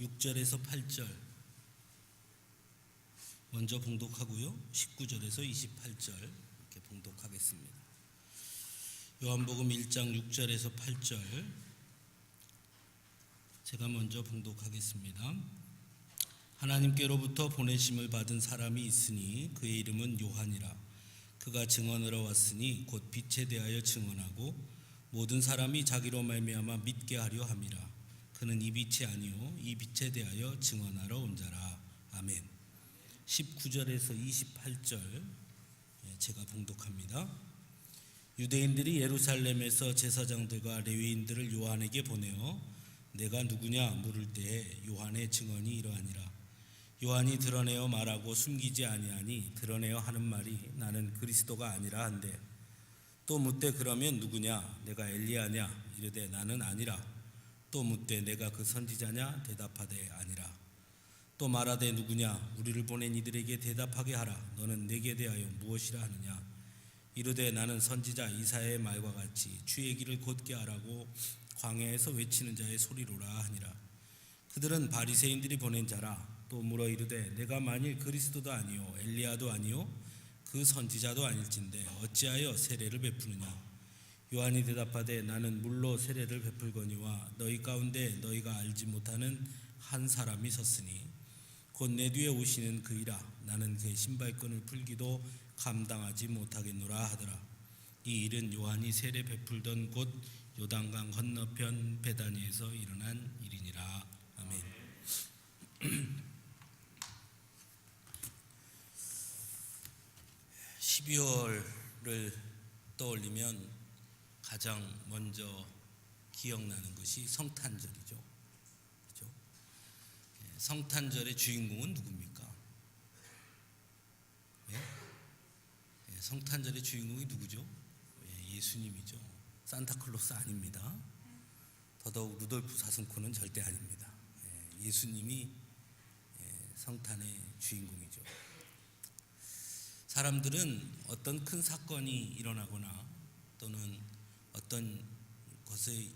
6절에서 8절 먼저 봉독하고요. 19절에서 28절 이렇게 봉독하겠습니다. 요한복음 1장 6절에서 8절 제가 먼저 봉독하겠습니다. 하나님께로부터 보내심을 받은 사람이 있으니 그의 이름은 요한이라. 그가 증언하러 왔으니 곧 빛에 대하여 증언하고 모든 사람이 자기로 말미암아 믿게 하려 함이라. 그는 이 빛이 아니요 이 빛에 대하여 증언하러 온 자라. 아멘. 19절에서 28절 제가 봉독합니다. 유대인들이 예루살렘에서 제사장들과 레위인들을 요한에게 보내어 내가 누구냐 물을 때에 요한의 증언이 이러하니라. 요한이 드러내어 말하고 숨기지 아니하니 드러내어 하는 말이 나는 그리스도가 아니라 한데, 또 묻되 그러면 누구냐 내가 엘리야냐 이르되 나는 아니라. 또 묻되 내가 그 선지자냐 대답하되 아니라. 또 말하되 누구냐 우리를 보낸 이들에게 대답하게 하라. 너는 내게 대하여 무엇이라 하느냐. 이르되 나는 선지자 이사야의 말과 같이 주의 길을 곧게 하라고 광야에서 외치는 자의 소리로라 하니라. 그들은 바리새인들이 보낸 자라. 또 물어 이르되 내가 만일 그리스도도 아니요 엘리야도 아니요 그 선지자도 아닐진데 어찌하여 세례를 베푸느냐. 요한이 대답하되 나는 물로 세례를 베풀거니와 너희 가운데 너희가 알지 못하는 한 사람이 섰으니 곧 내 뒤에 오시는 그이라. 나는 그의 신발끈을 풀기도 감당하지 못하겠노라 하더라. 이 일은 요한이 세례 베풀던 곳 요단강 건너편 베다니에서 일어난 일이니라. 아멘. 12월을 떠올리면 가장 먼저 기억나는 것이 성탄절이죠. 그렇죠? 성탄절의 주인공은 누굽니까? 성탄절의 주인공이 누구죠? 예수님이죠. 산타클로스 아닙니다. 더더욱 루돌프 사슴코는 절대 아닙니다. 예수님이 성탄의 주인공이죠. 사람들은 어떤 큰 사건이 일어나거나 또는 어떤 것의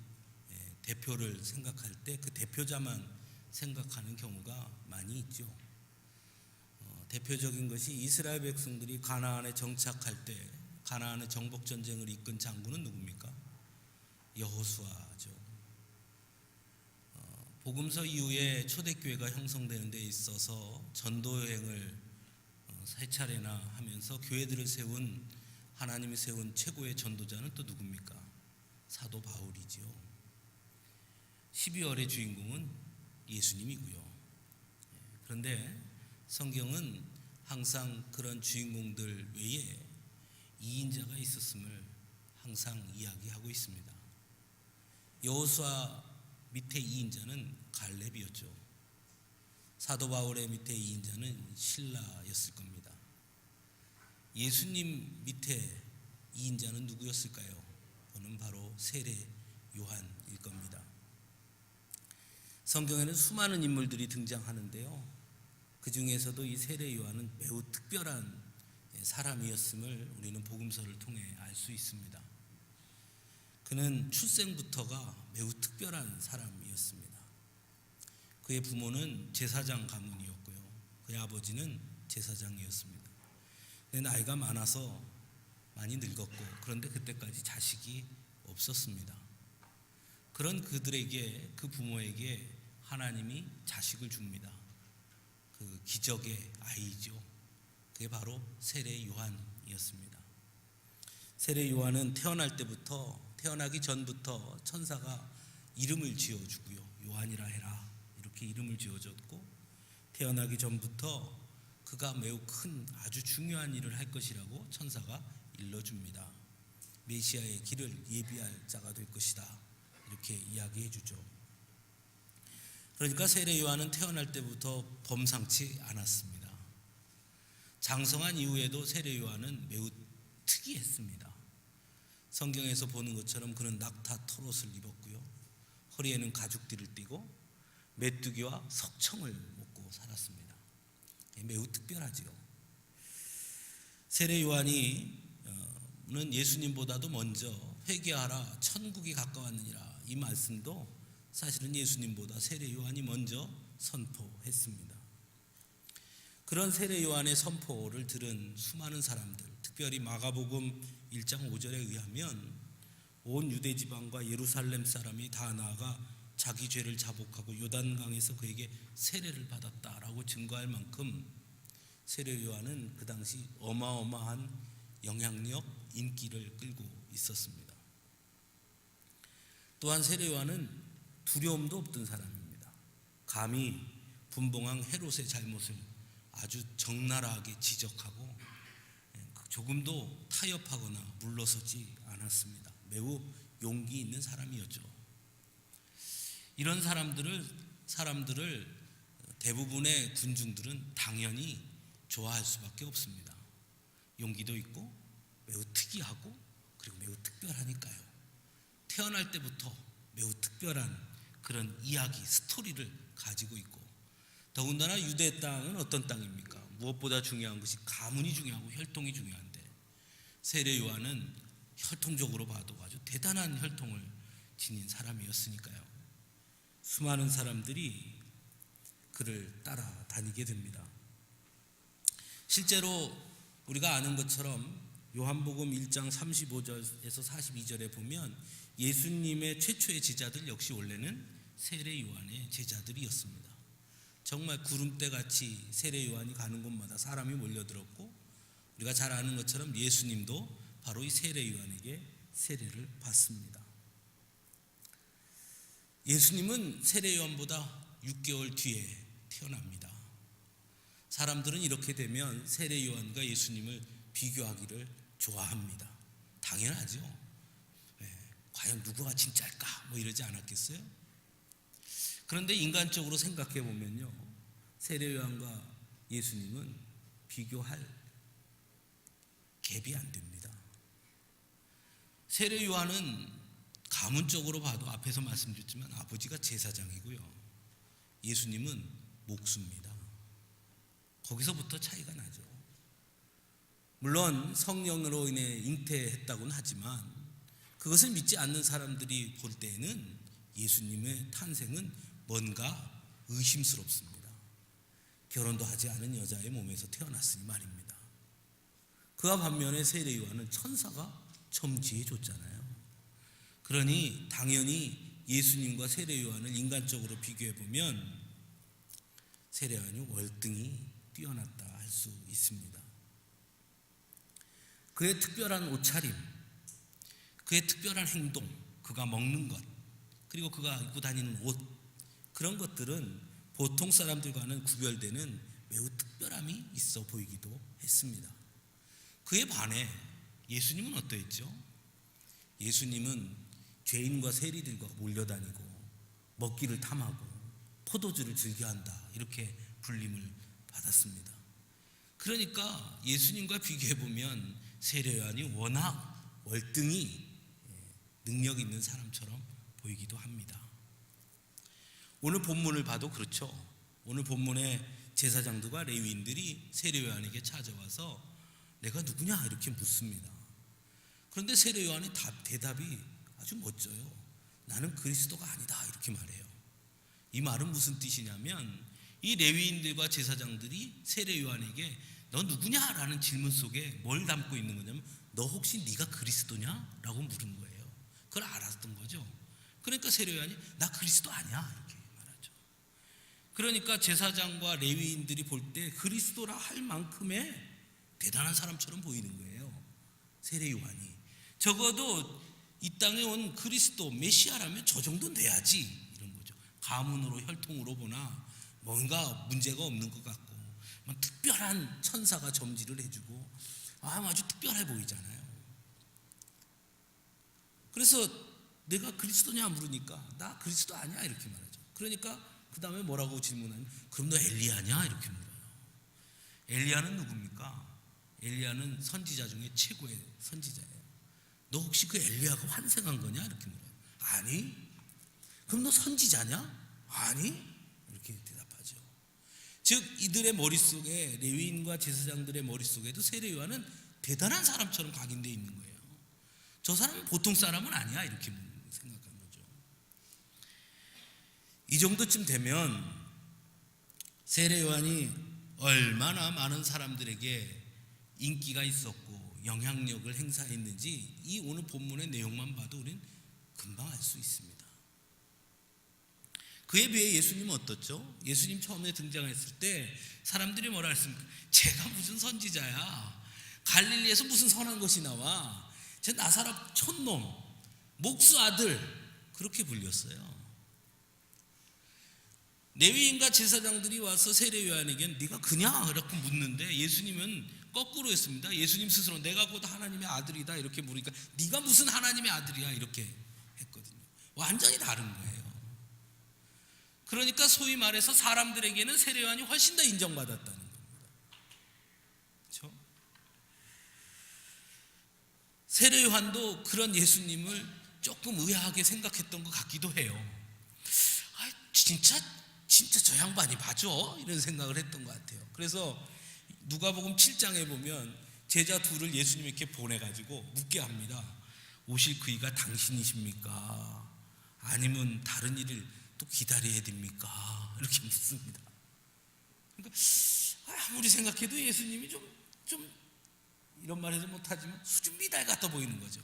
대표를 생각할 때 그 대표자만 생각하는 경우가 많이 있죠. 대표적인 것이 이스라엘 백성들이 가나안에 정착할 때 가나안의 정복 전쟁을 이끈 장군은 누굽니까? 여호수아죠. 복음서 이후에 초대교회가 형성되는 데 있어서 전도 여행을 세 차례나 하면서 교회들을 세운 하나님이 세운 최고의 전도자는 또 누굽니까? 사도 바울이지요. 12월의 주인공은 예수님이고요. 그런데 성경은 항상 그런 주인공들 외에 2인자가 있었음을 항상 이야기하고 있습니다. 여호수아 밑에 2인자는 갈렙이었죠. 사도 바울의 밑에 2인자는 실라였을 겁니다. 예수님 밑에 2인자는 누구였을까요? 그는 바로 세례 요한일 겁니다. 성경에는 수많은 인물들이 등장하는데요, 그 중에서도 이 세례 요한은 매우 특별한 사람이었음을 우리는 복음서를 통해 알 수 있습니다. 그는 출생부터가 매우 특별한 사람이었습니다. 그의 부모는 제사장 가문이었고요, 그의 아버지는 제사장이었습니다. 근데 나이가 많아서 많이 늙었고, 그런데 그때까지 자식이 없었습니다. 그런 그들에게, 그 부모에게 하나님이 자식을 줍니다. 그 기적의 아이죠. 그게 바로 세례 요한이었습니다. 세례 요한은 태어나기 전부터 천사가 이름을 지어주고요, 요한이라 해라 이렇게 이름을 지어줬고, 태어나기 전부터 그가 매우 큰 아주 중요한 일을 할 것이라고 천사가 일러줍니다. 메시아의 길을 예비할 자가 될 것이다 이렇게 이야기해 주죠. 그러니까 세례 요한은 태어날 때부터 범상치 않았습니다. 장성한 이후에도 세례 요한은 매우 특이했습니다. 성경에서 보는 것처럼 그는 낙타 털옷을 입었고요, 허리에는 가죽띠를 띠고 메뚜기와 석청을 먹고 살았습니다. 매우 특별하지요. 세례 요한이 는 예수님보다도 먼저 회개하라 천국이 가까웠느니라 이 말씀도 사실은 예수님보다 세례 요한이 먼저 선포했습니다. 그런 세례 요한의 선포를 들은 수많은 사람들, 특별히 마가복음 1장 5절에 의하면 온 유대 지방과 예루살렘 사람이 다 나아가 자기 죄를 자복하고 요단강에서 그에게 세례를 받았다라고 증거할 만큼 세례 요한은 그 당시 어마어마한 영향력, 인기를 끌고 있었습니다. 또한 세례 요한은 두려움도 없던 사람입니다. 감히 분봉왕 헤롯의 잘못을 아주 적나라하게 지적하고 조금도 타협하거나 물러서지 않았습니다. 매우 용기 있는 사람이었죠. 이런 사람들을 대부분의 군중들은 당연히 좋아할 수밖에 없습니다. 용기도 있고 매우 특이하고 그리고 매우 특별하니까요. 태어날 때부터 매우 특별한 그런 이야기, 스토리를 가지고 있고, 더군다나 유대 땅은 어떤 땅입니까? 무엇보다 중요한 것이 가문이 중요하고 혈통이 중요한데, 세례 요한은 혈통적으로 봐도 아주 대단한 혈통을 지닌 사람이었으니까요. 수많은 사람들이 그를 따라다니게 됩니다. 실제로 우리가 아는 것처럼 요한복음 1장 35절에서 42절에 보면 예수님의 최초의 제자들 역시 원래는 세례 요한의 제자들이었습니다. 정말 구름대같이 세례 요한이 가는 곳마다 사람이 몰려들었고, 우리가 잘 아는 것처럼 예수님도 바로 이 세례 요한에게 세례를 받습니다. 예수님은 세례 요한보다 6개월 뒤에 태어납니다. 사람들은 이렇게 되면 세례 요한과 예수님을 비교하기를 좋아합니다. 당연하죠. 과연 누구가 진짜일까? 이러지 않았겠어요? 그런데 인간적으로 생각해 보면요, 세례 요한과 예수님은 비교할 갭이 안 됩니다. 세례 요한은 가문적으로 봐도 앞에서 말씀드렸지만 아버지가 제사장이고요, 예수님은 목수입니다. 거기서부터 차이가 나죠. 물론 성령으로 인해 잉태했다고는 하지만 그것을 믿지 않는 사람들이 볼 때에는 예수님의 탄생은 뭔가 의심스럽습니다. 결혼도 하지 않은 여자의 몸에서 태어났으니 말입니다. 그와 반면에 세례 요한은 천사가 점지해 줬잖아요. 그러니 당연히 예수님과 세례 요한을 인간적으로 비교해 보면 세례 요한이 월등히 뛰어났다 할 수 있습니다. 그의 특별한 옷차림, 그의 특별한 행동, 그가 먹는 것, 그리고 그가 입고 다니는 옷, 그런 것들은 보통 사람들과는 구별되는 매우 특별함이 있어 보이기도 했습니다. 그에 반해 예수님은 어떠했죠? 예수님은 죄인과 세리들과 몰려다니고 먹기를 탐하고 포도주를 즐겨한다, 이렇게 불림을 받았습니다. 그러니까 예수님과 비교해보면 세례 요한이 워낙 월등히 능력 있는 사람처럼 보이기도 합니다. 오늘 본문을 봐도 그렇죠. 오늘 본문의 제사장들과 레위인들이 세례 요한에게 찾아와서 내가 누구냐 이렇게 묻습니다. 그런데 세례 요한의 대답이 아주 멋져요. 나는 그리스도가 아니다 이렇게 말해요. 이 말은 무슨 뜻이냐면 이 레위인들과 제사장들이 세례 요한에게 너 누구냐라는 질문 속에 뭘 담고 있는 거냐면 너 혹시 네가 그리스도냐? 라고 물은 거예요. 그걸 알았던 거죠. 그러니까 세례 요한이 나 그리스도 아니야 이렇게 말하죠. 그러니까 제사장과 레위인들이 볼 때 그리스도라 할 만큼의 대단한 사람처럼 보이는 거예요. 세례 요한이 적어도 이 땅에 온 그리스도 메시아라면 저 정도는 돼야지 이런 거죠. 가문으로 혈통으로 보나 뭔가 문제가 없는 것 같고 특별한 천사가 점지를 해주고 아주 특별해 보이잖아요. 그래서 내가 그리스도냐 물으니까 나 그리스도 아니야 이렇게 말하죠. 그러니까 그 다음에 뭐라고 질문하냐, 그럼 너 엘리야냐 이렇게 물어요. 엘리야는 누굽니까? 엘리야는 선지자 중에 최고의 선지자예요. 너 혹시 그 엘리야가 환생한 거냐 이렇게 물어요. 아니. 그럼 너 선지자냐? 아니. 이렇게 대답하죠. 즉 이들의 머릿속에, 레위인과 제사장들의 머릿속에도 세례 요한은 대단한 사람처럼 각인되어 있는 거예요. 저 사람은 보통 사람은 아니야 이렇게 생각한 거죠. 이 정도쯤 되면 세례 요한이 얼마나 많은 사람들에게 인기가 있었고 영향력을 행사했는지 이 오늘 본문의 내용만 봐도 우리는 금방 알 수 있습니다. 그에 비해 예수님은 어떻죠? 예수님 처음에 등장했을 때 사람들이 뭐라 했습니까? 제가 무슨 선지자야, 갈릴리에서 무슨 선한 것이 나와, 제 나사렛 촌놈, 목수 아들, 그렇게 불렸어요. 레위인과 제사장들이 와서 세례 요한에게 네가 그냐? 이렇게 묻는데 예수님은 거꾸로 했습니다. 예수님 스스로 내가 곧 하나님의 아들이다 이렇게 물으니까 네가 무슨 하나님의 아들이야 이렇게 했거든요. 완전히 다른 거예요. 그러니까 소위 말해서 사람들에게는 세례 요한이 훨씬 더 인정받았다는 겁니다. 그렇죠? 세례 요한도 그런 예수님을 조금 의아하게 생각했던 것 같기도 해요. 아, 진짜 저 양반이 맞아? 이런 생각을 했던 것 같아요. 그래서 누가복음 7장에 보면 제자 둘을 예수님이 이렇게 보내가지고 묻게 합니다. 오실 그이가 당신이십니까? 아니면 다른 일을 또 기다려야 됩니까? 이렇게 묻습니다. 그러니까 아무리 생각해도 예수님이 좀 이런 말 해서 못하지만 수준 미달 같아 보이는 거죠.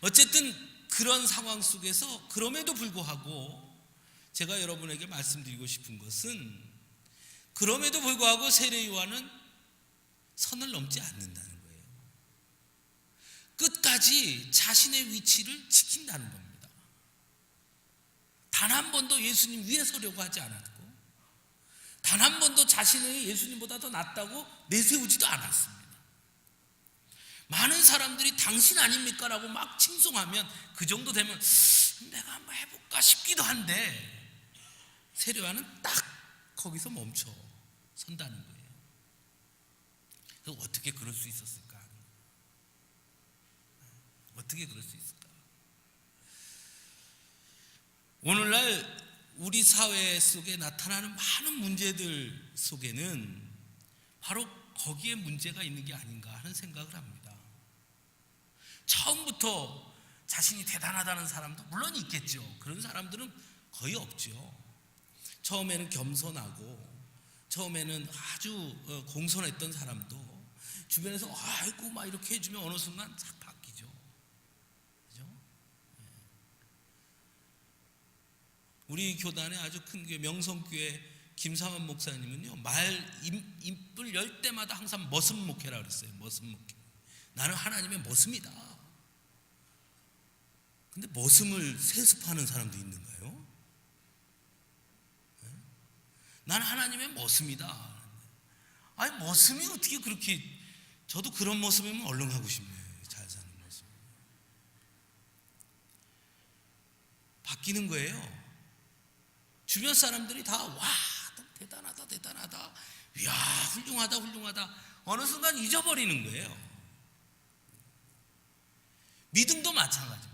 어쨌든 그런 상황 속에서 그럼에도 불구하고 제가 여러분에게 말씀드리고 싶은 것은 그럼에도 불구하고 세례 요한은 선을 넘지 않는다는 거예요. 끝까지 자신의 위치를 지킨다는 겁니다. 단 한 번도 예수님 위에 서려고 하지 않았고 단 한 번도 자신의 예수님보다 더 낫다고 내세우지도 않았습니다. 많은 사람들이 당신 아닙니까? 라고 막 칭송하면 그 정도 되면 내가 한번 해볼까 싶기도 한데 세례 요한은 딱 거기서 멈춰 선다는 거예요. 그래서 어떻게 그럴 수 있었을까? 어떻게 그럴 수 있을까? 오늘날 우리 사회 속에 나타나는 많은 문제들 속에는 바로 거기에 문제가 있는 게 아닌가 하는 생각을 합니다. 처음부터 자신이 대단하다는 사람도 물론 있겠죠. 그런 사람들은 거의 없죠. 처음에는 겸손하고 처음에는 아주 공손했던 사람도 주변에서 아이고 막 이렇게 해주면 어느 순간 싹 바뀌죠. 그죠? 우리 교단의 아주 큰 교회 명성교회 김상원 목사님은요 입을 열 때마다 항상 머슴 목회라 그랬어요. 머슴 목회. 나는 하나님의 머슴이다. 근데 머슴을 세습하는 사람도 있는가요? 나는 하나님의 머슴이다. 아니 머슴이 어떻게 그렇게, 저도 그런 모습이면 얼른 하고 싶네요. 잘 사는 모습. 바뀌는 거예요. 주변 사람들이 다 와 대단하다 이야 훌륭하다 어느 순간 잊어버리는 거예요. 믿음도 마찬가지입니다.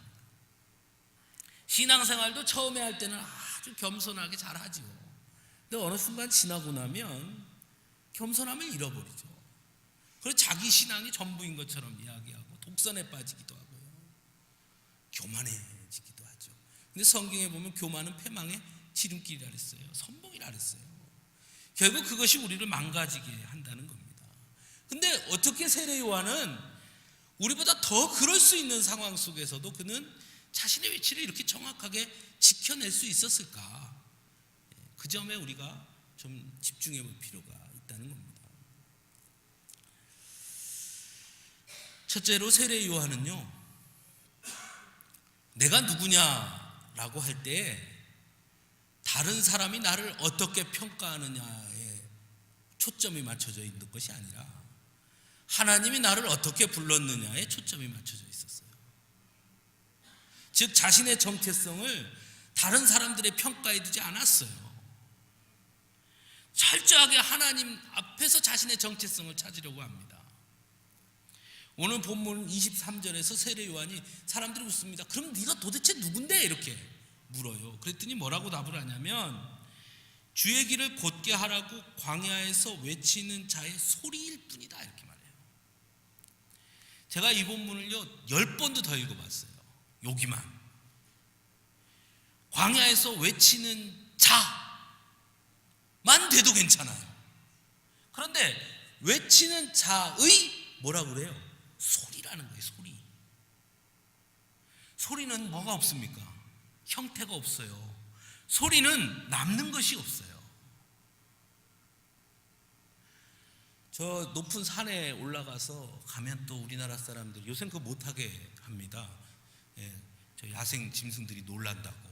신앙생활도 처음에 할 때는 아주 겸손하게 잘 하지요. 근데 어느 순간 지나고 나면 겸손함을 잃어버리죠. 그래서 자기 신앙이 전부인 것처럼 이야기하고 독선에 빠지기도 하고요. 교만해지기도 하죠. 근데 성경에 보면 교만은 패망의 지름길이라 그랬어요. 선봉이라 그랬어요. 결국 그것이 우리를 망가지게 한다는 겁니다. 근데 어떻게 세례 요한은 우리보다 더 그럴 수 있는 상황 속에서도 그는 자신의 위치를 이렇게 정확하게 지켜낼 수 있었을까? 그 점에 우리가 좀 집중해 볼 필요가 있다는 겁니다. 첫째로 세례 요한은요, 내가 누구냐라고 할 때 다른 사람이 나를 어떻게 평가하느냐에 초점이 맞춰져 있는 것이 아니라 하나님이 나를 어떻게 불렀느냐에 초점이 맞춰져 있었어요. 즉 자신의 정체성을 다른 사람들의 평가에 두지 않았어요. 철저하게 하나님 앞에서 자신의 정체성을 찾으려고 합니다. 오늘 본문 23절에서 세례 요한이 사람들이 묻습니다. 그럼 네가 도대체 누군데? 이렇게 물어요. 그랬더니 뭐라고 답을 하냐면 주의 길을 곧게 하라고 광야에서 외치는 자의 소리일 뿐이다 이렇게 말해요. 제가 이 본문을요 10번도 더 읽어봤어요. 여기만. 광야에서 외치는 자만 돼도 괜찮아요. 그런데 외치는 자의 뭐라 그래요? 소리라는 거예요. 소리. 소리는 뭐가 없습니까? 형태가 없어요. 소리는 남는 것이 없어요. 저 높은 산에 올라가서 가면 또 우리나라 사람들 요새는 그거 못하게 합니다. 예, 저 야생 짐승들이 놀란다고.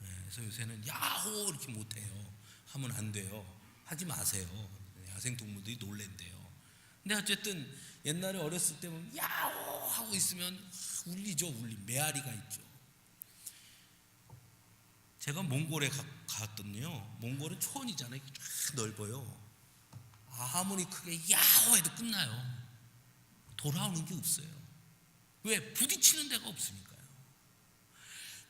예, 그래서 요새는 야호 이렇게 못해요. 하면 안 돼요. 하지 마세요. 야생 동물들이 놀랜대요. 근데 어쨌든 옛날에 어렸을 때 보면 야호 하고 있으면 울리죠. 메아리가 있죠. 제가 몽골에 갔더니요, 몽골은 초원이잖아요. 쫙 넓어요. 아무리 크게 야호 해도 끝나요. 돌아오는 게 없어요. 왜? 부딪히는 데가 없으니까요.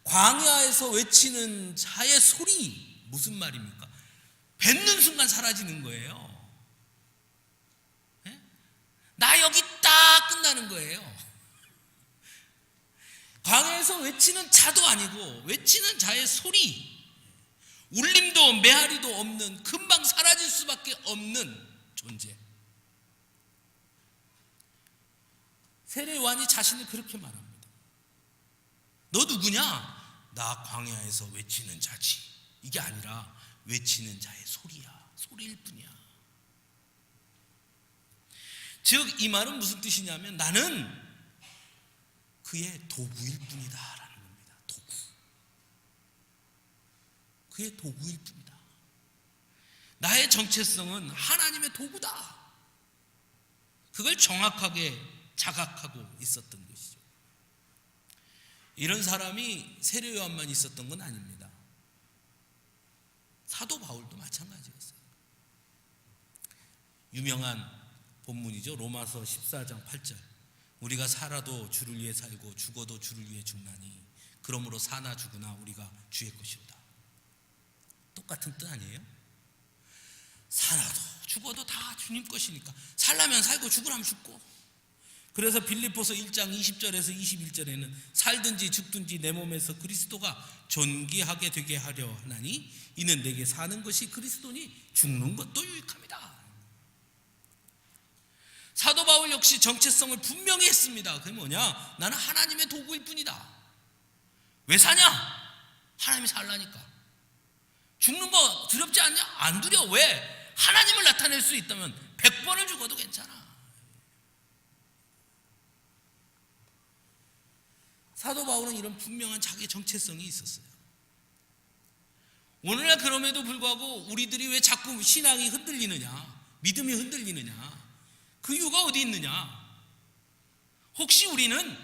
광야에서 외치는 자의 소리, 무슨 말입니까? 뱉는 순간 사라지는 거예요. 네? 나 여기 있다 끝나는 거예요. 광야에서 외치는 자도 아니고 외치는 자의 소리, 울림도 메아리도 없는, 금방 사라질 수밖에 없는 존재. 세례 요한이 자신을 그렇게 말합니다. 너 누구냐? 나 광야에서 외치는 자지. 이게 아니라 외치는 자의 소리야. 소리일 뿐이야. 즉 이 말은 무슨 뜻이냐면 나는 그의 도구일 뿐이다 라는 겁니다. 도구. 그의 도구일 뿐이다. 나의 정체성은 하나님의 도구다. 그걸 정확하게 자각하고 있었던 것이죠. 이런 사람이 세례 요한만 있었던 건 아닙니다. 사도 바울도 마찬가지였어요. 유명한 본문이죠. 로마서 14장 8절. 우리가 살아도 주를 위해 살고 죽어도 주를 위해 죽나니 그러므로 사나 죽으나 우리가 주의 것이로다. 똑같은 뜻 아니에요? 살아도 죽어도 다 주님 것이니까 살려면 살고 죽으라면 죽고. 그래서 빌립보서 1장 20절에서 21절에는 살든지 죽든지 내 몸에서 그리스도가 존귀하게 되게 하려 하나니 이는 내게 사는 것이 그리스도니 죽는 것도 유익합니다. 사도 바울 역시 정체성을 분명히 했습니다. 그게 뭐냐? 나는 하나님의 도구일 뿐이다. 왜 사냐? 하나님이 살라니까. 죽는 거 두렵지 않냐? 안 두려워. 왜? 하나님을 나타낼 수 있다면 100번을 죽어도 괜찮아. 사도 바울은 이런 분명한 자기 정체성이 있었어요. 오늘날 그럼에도 불구하고 우리들이 왜 자꾸 신앙이 흔들리느냐? 믿음이 흔들리느냐? 그 이유가 어디 있느냐? 혹시 우리는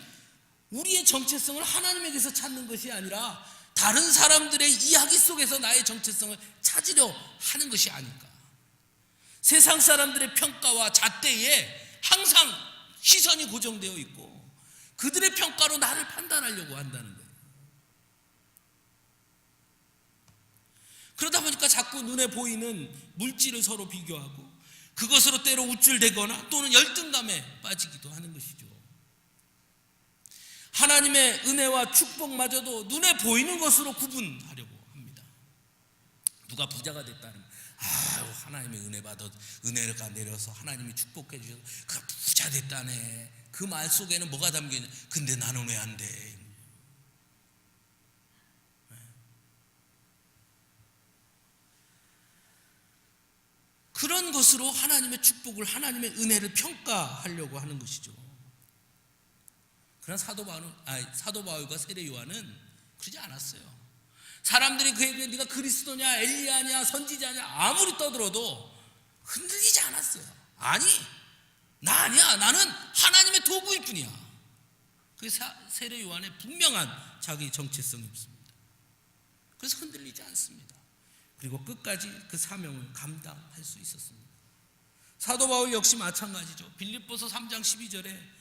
우리의 정체성을 하나님에게서 찾는 것이 아니라 다른 사람들의 이야기 속에서 나의 정체성을 찾으려 하는 것이 아닐까? 세상 사람들의 평가와 잣대에 항상 시선이 고정되어 있고 그들의 평가로 나를 판단하려고 한다는 거예요. 그러다 보니까 자꾸 눈에 보이는 물질을 서로 비교하고 그것으로 때로 우쭐대거나 또는 열등감에 빠지기도 하는 것이죠. 하나님의 은혜와 축복마저도 눈에 보이는 것으로 구분하려고 합니다. 누가 부자가 됐다는 아유 하나님의 은혜 받아 은혜가 내려서 하나님이 축복해 주셔서 그 부자 됐다네. 그 말 속에는 뭐가 담겨있냐? 근데 나는 왜 안 돼? 그런 것으로 하나님의 축복을, 하나님의 은혜를 평가하려고 하는 것이죠. 그러나 사도 바울과 세례 요한은 그러지 않았어요. 사람들이 그에게 네가 그리스도냐, 엘리야냐, 선지자냐 아무리 떠들어도 흔들리지 않았어요. 아니, 나 아니야. 나는 하나님의 도구일 뿐이야. 그래서 세례 요한의 분명한 자기 정체성이 없습니다. 그래서 흔들리지 않습니다. 그리고 끝까지 그 사명을 감당할 수 있었습니다. 사도 바울 역시 마찬가지죠. 빌립보서 3장 12절에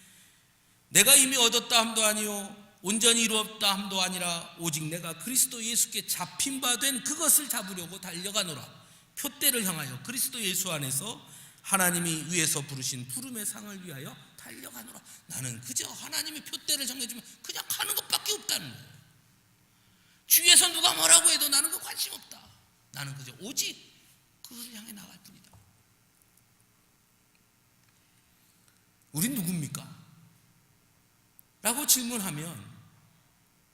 내가 이미 얻었다 함도 아니요 온전히 이루었다 함도 아니라 오직 내가 그리스도 예수께 잡힌 바 된 그것을 잡으려고 달려가노라. 표대를 향하여 그리스도 예수 안에서 하나님이 위에서 부르신 부름의 상을 위하여 달려가노라. 나는 그저 하나님의 표대를 정해주면 그냥 가는 것밖에 없다는 거예요. 주위에서 누가 뭐라고 해도 나는 그 관심 없다. 나는 그저 오직 그것을 향해 나갈 뿐이다. 우린 누굽니까? 라고 질문하면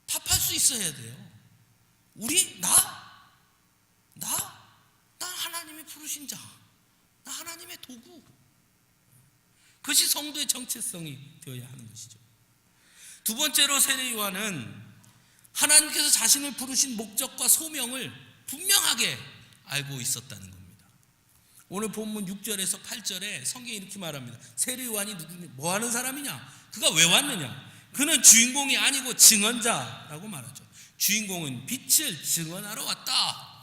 답할 수 있어야 돼요. 나 하나님이 부르신 자, 나 하나님의 도구. 그것이 성도의 정체성이 되어야 하는 것이죠. 두 번째로 세례 요한은 하나님께서 자신을 부르신 목적과 소명을 분명하게 알고 있었다는 겁니다. 오늘 본문 6절에서 8절에 성경이 이렇게 말합니다. 세례 요한이 뭐 하는 사람이냐? 그가 왜 왔느냐? 그는 주인공이 아니고 증언자라고 말하죠. 주인공은 빛을 증언하러 왔다.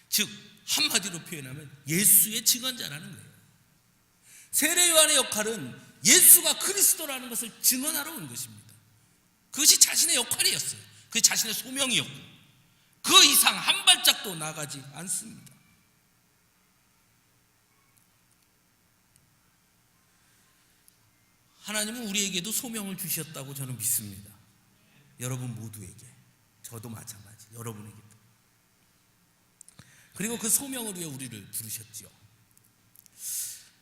즉 한마디로 표현하면 예수의 증언자라는 거예요. 세례 요한의 역할은 예수가 그리스도라는 것을 증언하러 온 것입니다. 그것이 자신의 역할이었어요. 그게 자신의 소명이었고 그 이상 한 발짝도 나가지 않습니다. 하나님은 우리에게도 소명을 주셨다고 저는 믿습니다. 여러분 모두에게, 저도 마찬가지, 여러분에게도. 그리고 그 소명을 위해 우리를 부르셨죠.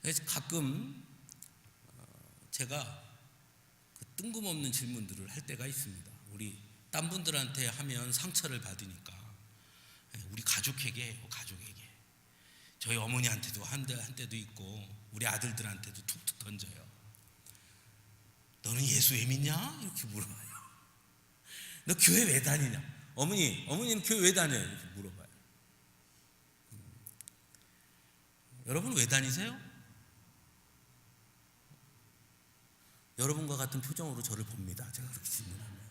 그래서 가끔 제가 그 뜬금없는 질문들을 할 때가 있습니다. 우리 딴 분들한테 하면 상처를 받으니까 우리 가족에게 해요. 가족에게. 저희 어머니한테도 한 때도 있고 우리 아들들한테도 툭툭 던져요. 너는 예수 왜 믿냐? 이렇게 물어봐요. 너 교회 왜 다니냐? 어머니는 교회 왜 다녀요? 이렇게 물어봐요. 여러분 왜 다니세요? 여러분과 같은 표정으로 저를 봅니다. 제가 그렇게 질문하면.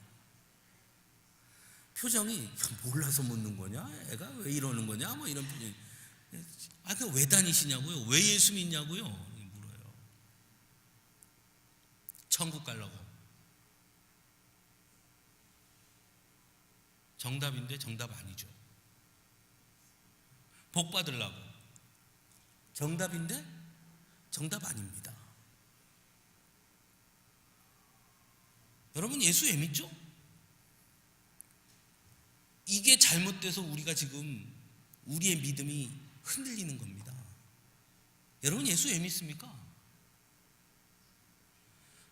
표정이 몰라서 묻는 거냐? 애가 왜 이러는 거냐? 뭐 이런 표정이. 그 왜 다니시냐고요? 왜 예수 믿냐고요? 물어요. 천국 가려고. 정답인데 정답 아니죠. 복 받으려고. 정답인데 정답 아닙니다. 여러분 예수 왜 믿죠? 이게 잘못돼서 우리가 지금 우리의 믿음이 흔들리는 겁니다. 여러분 예수 왜 믿습니까?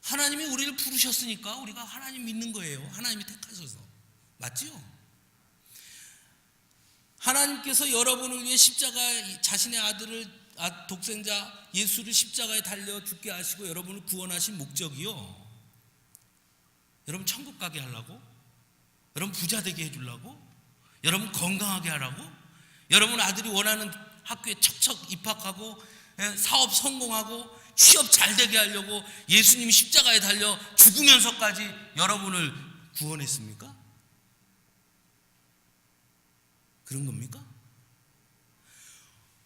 하나님이 우리를 부르셨으니까 우리가 하나님 믿는 거예요. 하나님이 택하셔서. 맞지요? 하나님께서 여러분을 위해 자신의 아들을 독생자 예수를 십자가에 달려 죽게 하시고 여러분을 구원하신 목적이요. 여러분 천국 가게 하려고? 여러분 부자 되게 해주려고? 여러분 건강하게 하라고? 여러분 아들이 원하는 학교에 척척 입학하고 사업 성공하고 취업 잘 되게 하려고 예수님이 십자가에 달려 죽으면서까지 여러분을 구원했습니까? 그런 겁니까?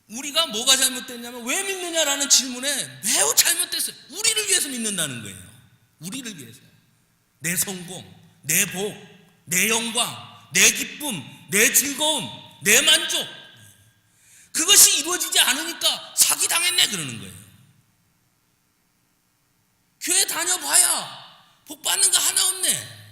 우리가 뭐가 잘못됐냐면 왜 믿느냐라는 질문에 매우 잘못됐어요. 우리를 위해서 믿는다는 거예요. 우리를 위해서. 내 성공, 내 복, 내 영광, 내 기쁨, 내 즐거움, 내 만족. 그것이 이루어지지 않으니까 사기당했네 그러는 거예요. 교회 다녀봐야 복 받는 거 하나 없네.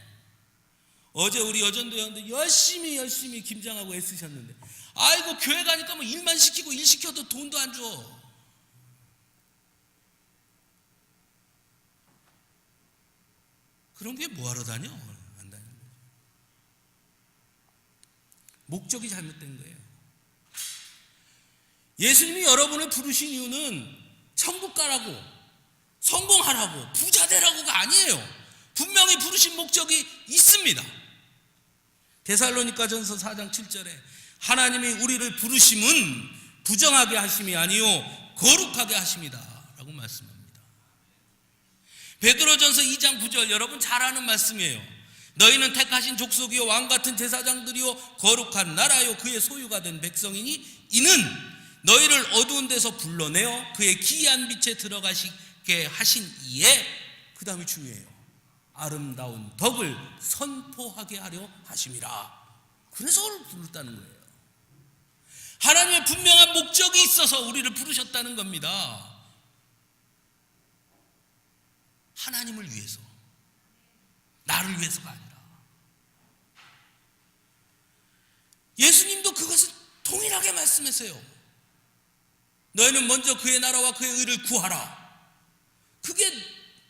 어제 우리 여전도 회원들 열심히 김장하고 애쓰셨는데 아이고 교회 가니까 뭐 일만 시키고 일 시켜도 돈도 안 줘. 그런 게 뭐하러 다녀? 안 다니는 거죠. 목적이 잘못된 거예요. 예수님이 여러분을 부르신 이유는 천국 가라고 성공하라고 부자 되라고가 아니에요. 분명히 부르신 목적이 있습니다. 데살로니가전서 4장 7절에 하나님이 우리를 부르심은 부정하게 하심이 아니요 거룩하게 하심이다 라고 말씀합니다. 베드로전서 2장 9절 여러분 잘 아는 말씀이에요. 너희는 택하신 족속이요 왕같은 제사장들이요 거룩한 나라요 그의 소유가 된 백성이니 이는 너희를 어두운 데서 불러내어 그의 기이한 빛에 들어가시게 하신 이에 그 다음이 중요해요. 아름다운 덕을 선포하게 하려 하심이라. 그래서 우리를 부르셨다는 거예요. 하나님의 분명한 목적이 있어서 우리를 부르셨다는 겁니다. 하나님을 위해서, 나를 위해서가 아니라. 예수님도 그것을 동일하게 말씀하세요. 너희는 먼저 그의 나라와 그의 의를 구하라. 그게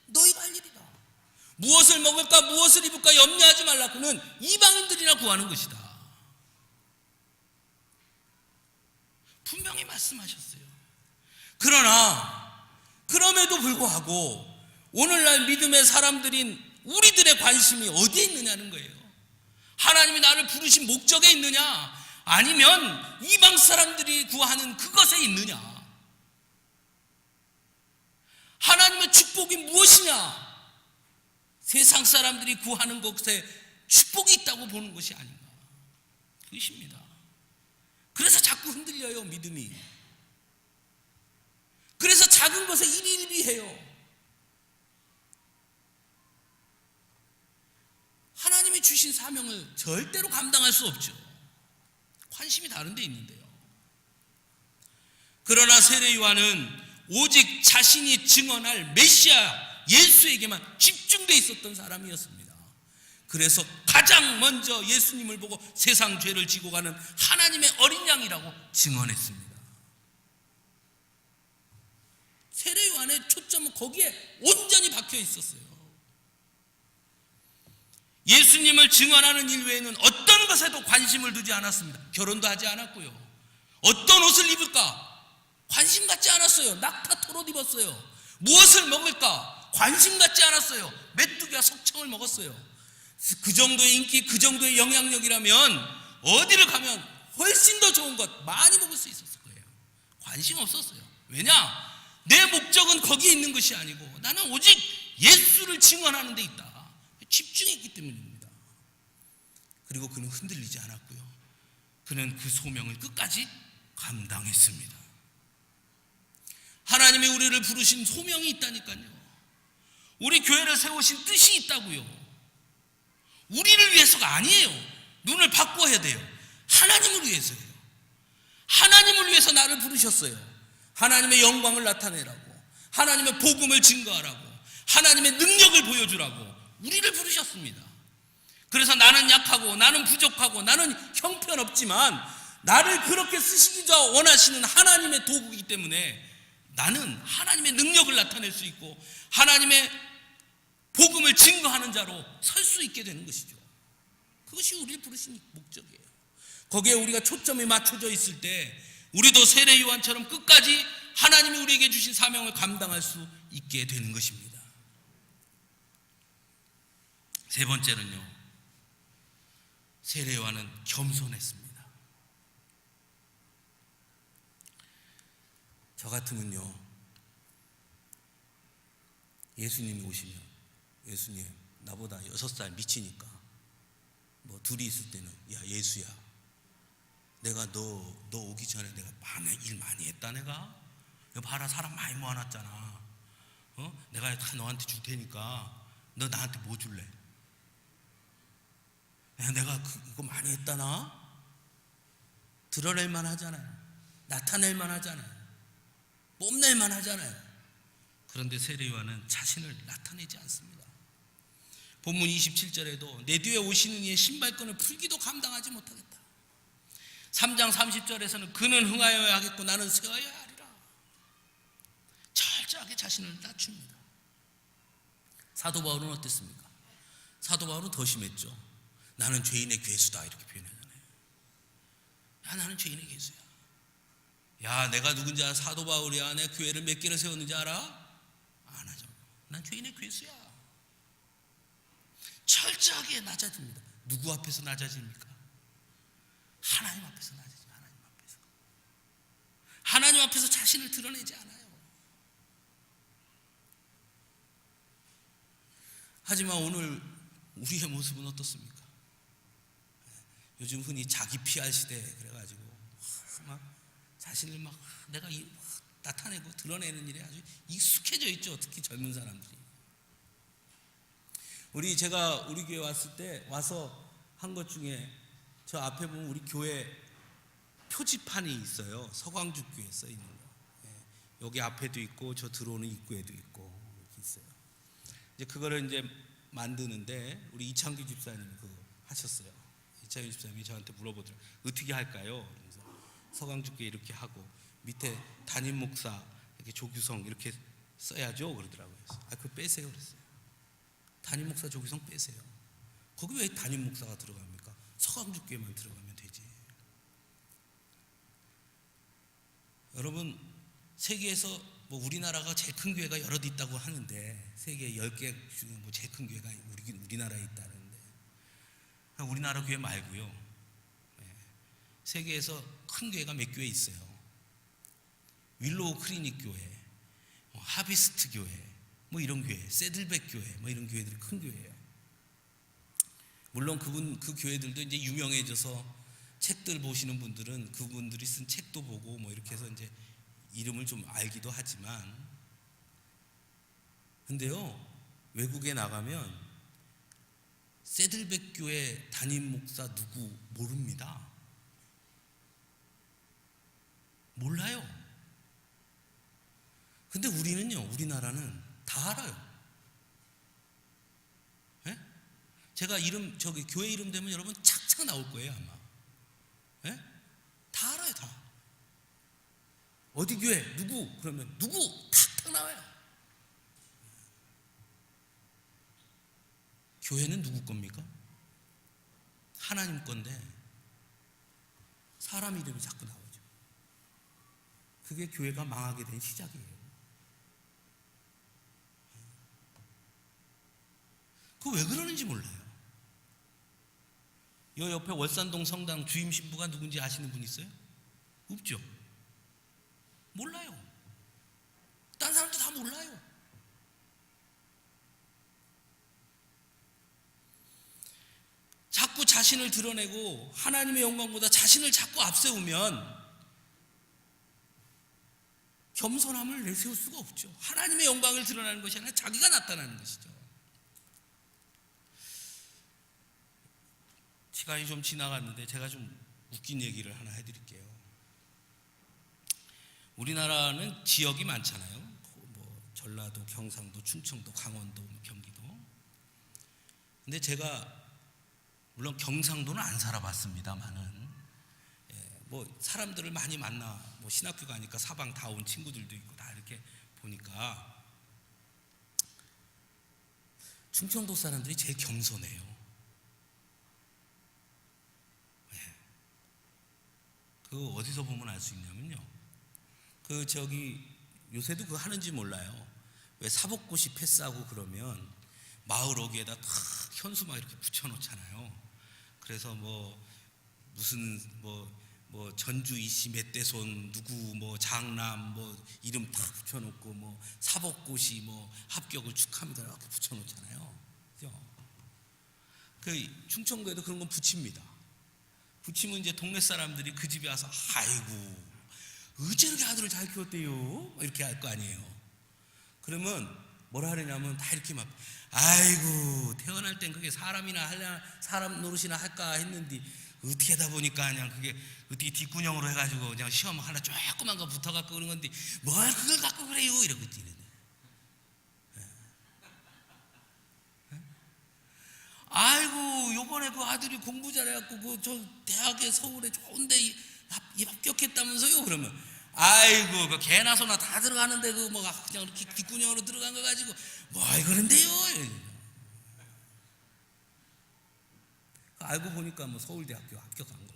너희가 할 일이다. 무엇을 먹을까 무엇을 입을까 염려하지 말라. 그는 이방인들이나 구하는 것이다. 분명히 말씀하셨어요. 그러나 그럼에도 불구하고 오늘날 믿음의 사람들인 우리들의 관심이 어디에 있느냐는 거예요. 하나님이 나를 부르신 목적에 있느냐, 아니면 이방 사람들이 구하는 그것에 있느냐. 하나님의 축복이 무엇이냐? 세상 사람들이 구하는 것에 축복이 있다고 보는 것이 아닌가. 그것입니다. 그래서 자꾸 흔들려요, 믿음이. 그래서 작은 것에 일희일비해요. 하나님이 주신 사명을 절대로 감당할 수 없죠. 관심이 다른 데 있는데요. 그러나 세례 요한은 오직 자신이 증언할 메시아 예수에게만 집중되어 있었던 사람이었습니다. 그래서 가장 먼저 예수님을 보고 세상 죄를 지고 가는 하나님의 어린 양이라고 증언했습니다. 세례 요한의 초점은 거기에 온전히 박혀 있었어요. 예수님을 증언하는 일 외에는 어떤 것에도 관심을 두지 않았습니다. 결혼도 하지 않았고요. 어떤 옷을 입을까 관심 갖지 않았어요. 낙타토록 입었어요. 무엇을 먹을까 관심 갖지 않았어요. 메뚜기와 석청을 먹었어요. 그 정도의 인기, 그 정도의 영향력이라면 어디를 가면 훨씬 더 좋은 것 많이 먹을 수 있었을 거예요. 관심 없었어요. 왜냐? 내 목적은 거기에 있는 것이 아니고 나는 오직 예수를 증언하는 데 있다. 집중했기 때문입니다. 그리고 그는 흔들리지 않았고요. 그는 그 소명을 끝까지 감당했습니다. 하나님이 우리를 부르신 소명이 있다니까요. 우리 교회를 세우신 뜻이 있다고요. 우리를 위해서가 아니에요. 눈을 바꿔야 돼요. 하나님을 위해서예요. 하나님을 위해서 나를 부르셨어요. 하나님의 영광을 나타내라고, 하나님의 복음을 증거하라고, 하나님의 능력을 보여주라고 우리를 부르셨습니다. 그래서 나는 약하고 나는 부족하고 나는 형편없지만 나를 그렇게 쓰시기가 원하시는 하나님의 도구이기 때문에 나는 하나님의 능력을 나타낼 수 있고 하나님의 복음을 증거하는 자로 설 수 있게 되는 것이죠. 그것이 우리를 부르신 목적이에요. 거기에 우리가 초점이 맞춰져 있을 때 우리도 세례 요한처럼 끝까지 하나님이 우리에게 주신 사명을 감당할 수 있게 되는 것입니다. 세 번째는요, 세례 요한은 겸손했습니다. 저 같으면요, 예수님이 오시면 예수님 나보다 6살 미치니까 뭐 둘이 있을 때는 야 예수야, 내가 너 오기 전에 내가 일 많이 했다. 내가 여기 봐라, 사람 많이 모아놨잖아. 내가 다 너한테 줄 테니까 너 나한테 뭐 줄래? 야, 내가 그거 많이 했다. 나 드러낼만 하잖아요. 나타낼만 하잖아요. 뽐낼만 하잖아요. 그런데 세례 요한은 자신을 나타내지 않습니다. 본문 27절에도 내 뒤에 오시는 이의 신발끈을 풀기도 감당하지 못하겠다. 3장 30절에서는 그는 흥하여야 하겠고 나는 쇠하여야 하리라. 철저하게 자신을 낮춥니다. 사도 바울은 어땠습니까? 사도 바울은 더 심했죠. 나는 죄인의 괴수다 이렇게 표현하잖아요. 야 나는 죄인의 괴수야. 야 내가 누군지 알아? 사도 바울이야. 내 교회를 몇 개를 세웠는지 알아? 안 하죠. 난 죄인의 괴수야. 철저하게 낮아집니다. 누구 앞에서 낮아집니까? 하나님 앞에서 낮아지죠. 하나님 앞에서 자신을 드러내지 않아요. 하지만 오늘 우리의 모습은 어떻습니까? 요즘 흔히 자기 PR 시대 그래가지고 막 자신을 막 내가 나타내고 드러내는 일에 아주 익숙해져 있죠. 특히 젊은 사람들이. 제가 우리 교회 왔을 때 와서 한 것 중에 저 앞에 보면 우리 교회 표지판이 있어요. 서광주 교회 써 있는 거. 여기 앞에도 있고 저 들어오는 입구에도 있고 이렇게 있어요. 이제 그거를 이제 만드는데 우리 이창규 집사님이 그거 하셨어요. 이창현 집사님이 저한테 물어보더라고요. 어떻게 할까요? 그래서 서강주교회 이렇게 하고 밑에 담임 목사 이렇게 조규성 이렇게 써야죠 그러더라고요. 그거 빼세요 그랬어요. 담임 목사 조규성 빼세요. 거기 왜 담임 목사가 들어갑니까? 서강주교회만 들어가면 되지. 여러분, 세계에서 뭐 우리나라가 제일 큰 교회가 여럿 있다고 하는데, 세계 10개 중에 뭐 제일 큰 교회가 우리나라에 있다는데, 우리나라 교회 말고요, 세계에서 큰 교회가 몇 교회 있어요. 윌로우 클리닉 교회, 하비스트 교회, 뭐 이런 교회, 세들백 교회, 뭐 이런 교회들이 큰 교회예요. 물론 그 교회들도 이제 유명해져서 책들 보시는 분들은 그분들이 쓴 책도 보고 뭐 이렇게 해서 이제 이름을 좀 알기도 하지만, 근데요, 외국에 나가면 세들백 교회 담임 목사 누구 모릅니다. 몰라요. 근데 우리나라는 다 알아요. 예? 제가 교회 이름 되면 여러분 착착 나올 거예요, 아마. 예? 다 알아요, 다. 어디 교회, 누구, 그러면 누구, 탁탁 나와요. 교회는 누구 겁니까? 하나님 건데, 사람 이름이 자꾸 나오죠. 그게 교회가 망하게 된 시작이에요. 그거 왜 그러는지 몰라요. 요 옆에 월산동 성당 주임 신부가 누군지 아시는 분 있어요? 없죠? 몰라요. 딴 사람도 다 몰라요. 자꾸 자신을 드러내고 하나님의 영광보다 자신을 자꾸 앞세우면 겸손함을 내세울 수가 없죠. 하나님의 영광을 드러나는 것이 아니라 자기가 나타나는 것이죠. 시간이 좀 지나갔는데 제가 좀 웃긴 얘기를 하나 해드릴게요. 우리나라는 지역이 많잖아요. 뭐 전라도, 경상도, 충청도, 강원도, 경기도. 근데 제가 물론 경상도는 안 살아봤습니다만은, 뭐 사람들을 많이 만나, 뭐 신학교 가니까 사방 다 온 친구들도 있고 다 이렇게 보니까 충청도 사람들이 제일 겸손해요. 그거 어디서 보면 알 수 있냐면요, 요새도 그거 하는지 몰라요. 왜 사복고시 패스하고 그러면 마을 어귀에다 탁 현수 막 이렇게 붙여놓잖아요. 그래서 무슨 전주 이씨 몇 대손 누구 뭐 장남 뭐 이름 다 붙여놓고 뭐 사복고시 뭐 합격을 축하합니다 이렇게 붙여놓잖아요. 그죠? 그 충청도에도 그런 건 붙입니다. 붙이면 이제 동네 사람들이 그 집에 와서 아이고 어째 이렇게 아들을 잘 키웠대요 이렇게 할 거 아니에요. 그러면 뭐라 하느냐면 다 이렇게 막 아이고 태어날 땐 그게 사람 노릇이나 할까 했는데 어떻게 하다 보니까 그냥 그게 어떻게 뒷구녕으로 해가지고 그냥 시험 하나 조그만 거 붙어갖고 그런 건데 뭘 그걸 갖고 그래요 이러고 있지. 아이고 요번에 그 아들이 공부 잘해갖고 저 대학에 서울에 좋은데 합격했다면서요. 그러면 아이고 그 개나 소나 다 들어가는데 그 뭐 그냥 이렇게 뒷구녕으로 들어간 거 가지고 뭘 그런데요. 알고 보니까 뭐 서울대학교 합격한 거.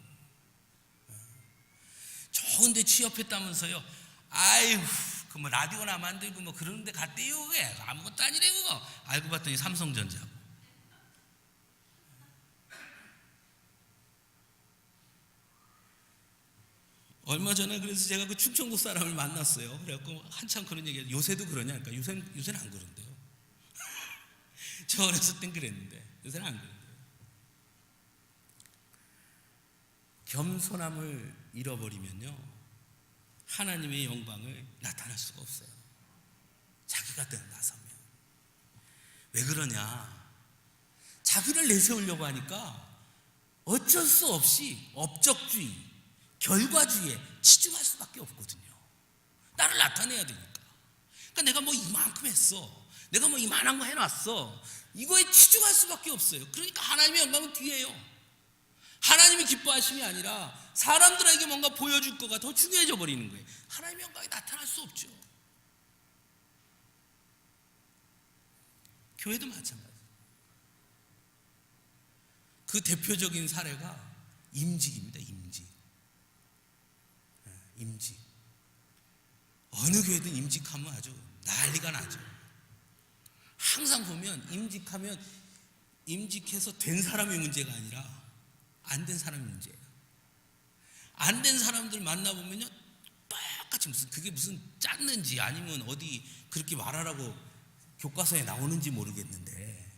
좋은데 취업했다면서요. 아이고 그 뭐 라디오나 만들고 뭐 그런데 갔대요. 그게 아무것도 아니래 그거. 알고 봤더니 삼성전자고. 얼마 전에 그래서 제가 그 충청도 사람을 만났어요. 그래갖고 한참 그런 얘기해요. 요새도 그러냐? 그러니까 요새는 안 그런데요. 저 어렸을 땐 그랬는데 요새는 안 그런데요. 겸손함을 잃어버리면요 하나님의 영광을 나타낼 수가 없어요. 자기가 나서면. 왜 그러냐? 자기를 내세우려고 하니까 어쩔 수 없이 업적주의, 결과주의에 치중할 수밖에 없거든요. 나를 나타내야 되니까. 그러니까 내가 뭐 이만큼 했어, 내가 뭐 이만한 거 해놨어, 이거에 치중할 수밖에 없어요. 그러니까 하나님의 영광은 뒤에요. 하나님이 기뻐하심이 아니라 사람들에게 뭔가 보여줄 거가 더 중요해져 버리는 거예요. 하나님의 영광이 나타날 수 없죠. 교회도 마찬가지예요. 그 대표적인 사례가 임직입니다. 임직. 어느 교회든 임직하면 아주 난리가 나죠. 항상 보면 임직해서 된 사람이 문제가 아니라 안 된 사람이 문제예요. 안 된 사람들 만나보면요, 똑같이 그게 무슨 짰는지 아니면 어디 그렇게 말하라고 교과서에 나오는지 모르겠는데,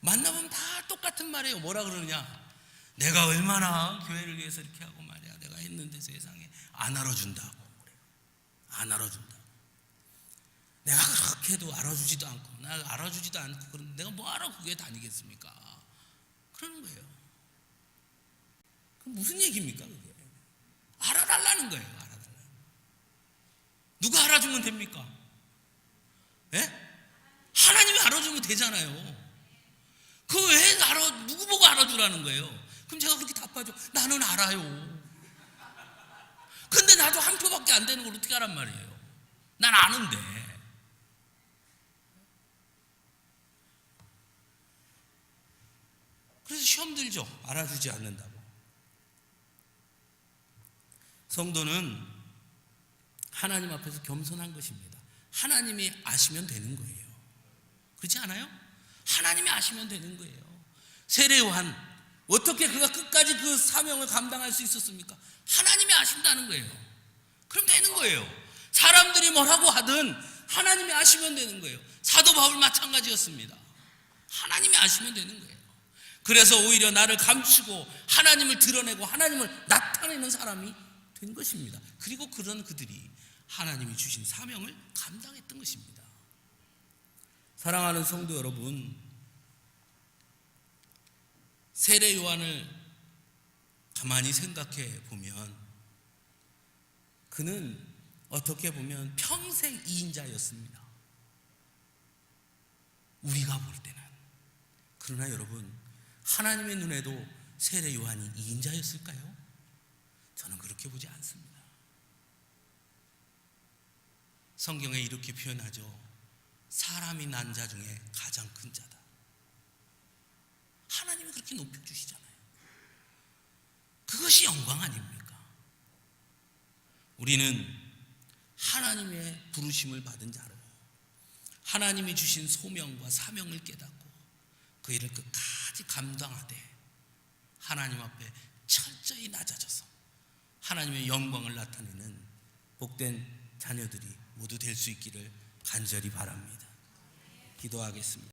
만나보면 다 똑같은 말이에요. 뭐라 그러느냐? 내가 얼마나 교회를 위해서 이렇게 하고 말이야, 내가 했는데 세상에 안 알아준다고 그래요. 안 알아준다고. 내가 그렇게 해도 알아주지도 않고, 나 알아주지도 않고, 그런데 내가 뭐하러 그 교회 다니겠습니까? 그러는 거예요. 그럼 무슨 얘기입니까 그게? 알아달라는 거예요. 알아달라는. 누가 알아주면 됩니까? 예? 하나님이 알아주면 되잖아요. 그 왜 누구 보고 알아주라는 거예요? 그럼 제가 그렇게 답하죠. 나는 알아요. 근데 나도 한 표밖에 안 되는 걸 어떻게 하란 말이에요? 난 아는데. 그래서 시험 들죠. 알아주지 않는다고. 성도는 하나님 앞에서 겸손한 것입니다. 하나님이 아시면 되는 거예요. 그렇지 않아요? 하나님이 아시면 되는 거예요. 세례 요한, 어떻게 그가 끝까지 그 사명을 감당할 수 있었습니까? 하나님이 아신다는 거예요. 그럼 되는 거예요. 사람들이 뭐라고 하든 하나님이 아시면 되는 거예요. 사도 바울 마찬가지였습니다. 하나님이 아시면 되는 거예요. 그래서 오히려 나를 감추고 하나님을 드러내고 하나님을 나타내는 사람이 된 것입니다. 그리고 그런 그들이 하나님이 주신 사명을 감당했던 것입니다. 사랑하는 성도 여러분, 세례 요한을 가만히 생각해 보면 그는 어떻게 보면 평생 이인자였습니다. 우리가 볼 때는. 그러나 여러분, 하나님의 눈에도 세례 요한이 이인자였을까요? 저는 그렇게 보지 않습니다. 성경에 이렇게 표현하죠. 사람이 난 자 중에 가장 큰 자다. 하나님이 그렇게 높여주시잖아요. 그것이 영광 아닙니까? 우리는 하나님의 부르심을 받은 자로 하나님이 주신 소명과 사명을 깨닫고 그 일을 끝까지 감당하되 하나님 앞에 철저히 낮아져서 하나님의 영광을 나타내는 복된 자녀들이 모두 될 수 있기를 간절히 바랍니다. 기도하겠습니다.